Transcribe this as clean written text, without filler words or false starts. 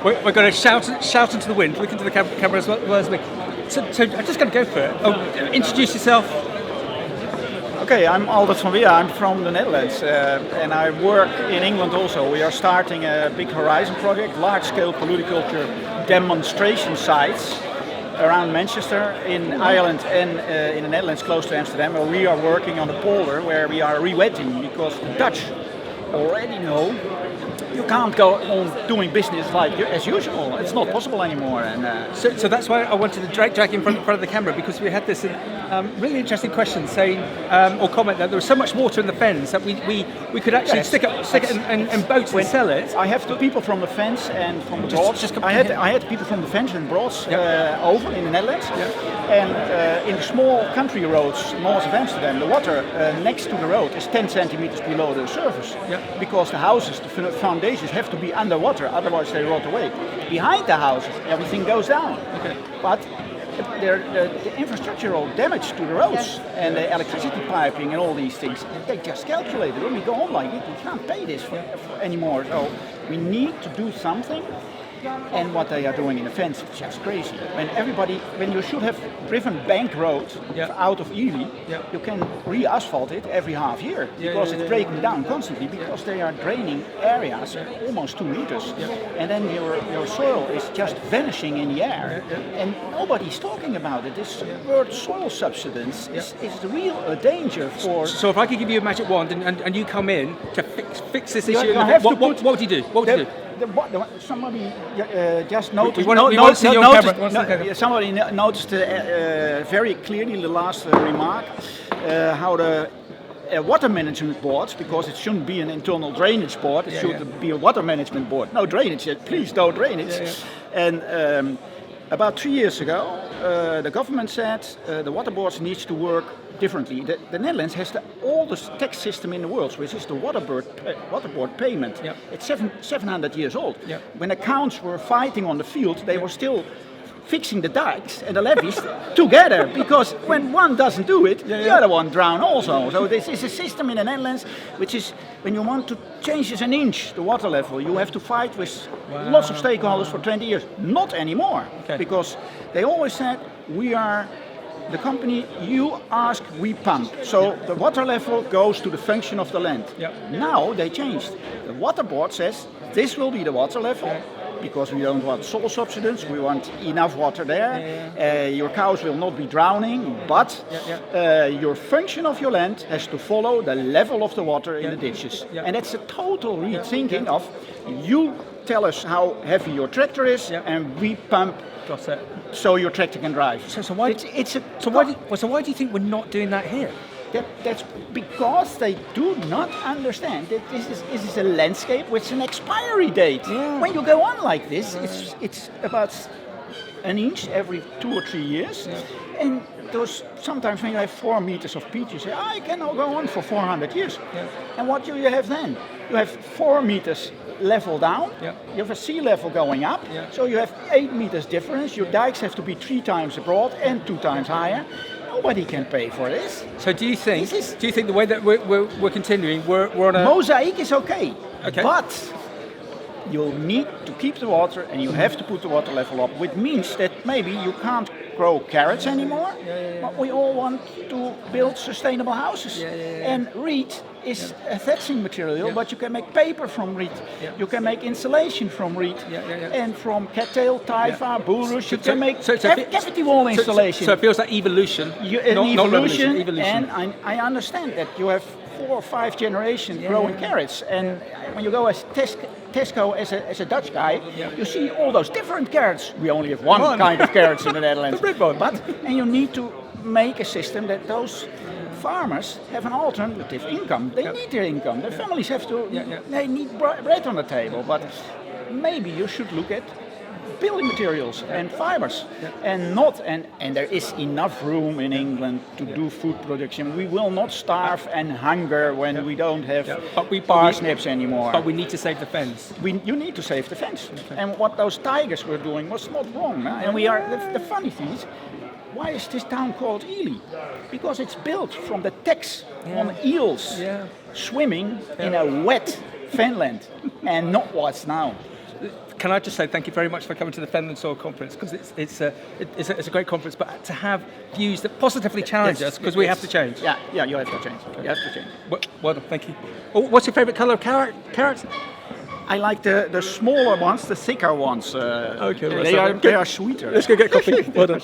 We're going to shout into the wind, look into the camera as well as me. So I'm just going to go for it. Introduce yourself. Okay, I'm Aldert van Weeren. I'm from the Netherlands, and I work in England also. We are starting a big Horizon project, large-scale polyculture demonstration sites around Manchester, in Ireland, and in the Netherlands, close to Amsterdam, where we are working on a polder where we are re-wetting, because the Dutch already know you can't go on doing business like as usual. It's not possible anymore. And so that's why I wanted to drag in front of the camera, because we had this really interesting question saying, or comment, that there was so much water in the Fens that we could actually stick it in boats and sell it. I have two people from the Fens and from the Broads. I had people from the Fens and Broads over in the Netherlands. And in the small country roads north of Amsterdam, the water next to the road is 10 centimeters below the surface, because the houses, the foundations have to be underwater, otherwise they rot away. Behind the houses, everything goes down. But the infrastructural damage to the roads and the electricity piping and all these things, they just calculated, when we go on like it, we can't pay this for anymore. So we need to do something. And what they are doing in the Fens is just crazy. When you should have driven bank road out of Ely, you can re-asphalt it every half year, because it's breaking down constantly, because they are draining areas almost 2 meters. And then your soil is just vanishing in the air. And nobody's talking about it. This word soil subsidence is the real danger for... So if I could give you a magic wand and you come in to fix this issue, what would you do? What would you do? Somebody just noticed. Somebody noticed very clearly the last remark how the water management boards, because it shouldn't be an internal drainage board, it should be a water management board. No drainage, please don't drainage. And about 3 years ago, the government said the water boards needs to work differently. The Netherlands has the oldest tax system in the world, which is the water board payment. It's 700 years old. When the counts were fighting on the field, they were still fixing the dikes and the levees together, because when one doesn't do it, the other one drown also. So this is a system in the Netherlands which is, when you want to change this an inch, the water level, you have to fight with lots of stakeholders for 20 years. Not anymore, because they always said, we are the company, you ask, we pump. So the water level goes to the function of the land. Now they changed. The water board says, this will be the water level, because we don't want soil subsidence, we want enough water there. Your cows will not be drowning, but your function of your land has to follow the level of the water in the ditches. And that's a total rethinking of, you tell us how heavy your tractor is, and we pump so your tractor can drive. So why do you think we're not doing that here? That's because they do not understand that this is a landscape with an expiry date. When you go on like this, it's about an inch every 2 or 3 years. And sometimes when you have 4 meters of peat, you say, I can go on for 400 years. And what do you have then? You have 4 meters level down, you have a sea level going up, so you have 8 meters difference. Your dikes have to be 3 times broad and 2 times higher. Nobody can pay for this. So do you think the way that we're continuing, we're on a... Mosaic is okay, but you need to keep the water, and you have to put the water level up, which means that maybe you can't grow carrots anymore, but we all want to build sustainable houses. And reed is a thatching material, but you can make paper from reed, you can make insulation from reed, and from cattail, taifa, bulrush, you can make cavity wall installation. So it feels like evolution, not revolution. And I understand that you have 4 or 5 generations growing carrots, and when you go as Tesco as a Dutch guy, you see all those different carrots. We only have one kind of carrots in the Netherlands. And you need to make a system that those farmers have an alternative income. They need their income. Their families have to, they need bread on the table. But maybe you should look at building materials and fibers, and there is enough room in England to do food production. We will not starve and hunger when we don't have parsnips anymore. But we need to save the Fens. You need to save the Fens. And what those tigers were doing was not wrong. And we are. The funny thing is, why is this town called Ely? Because it's built from the tax on eels swimming in a wet Fenland, and not what's now. can I just say thank you very much for coming to the Fenland SOIL Conference, because it's a great conference, but to have views that positively challenge us, because we have to change. Yeah, you have to change. You have to change. Well done, thank you. Oh, what's your favourite colour of carrots? I like the smaller ones, the thicker ones. Okay, they are sweeter. Let's go get coffee. Well done.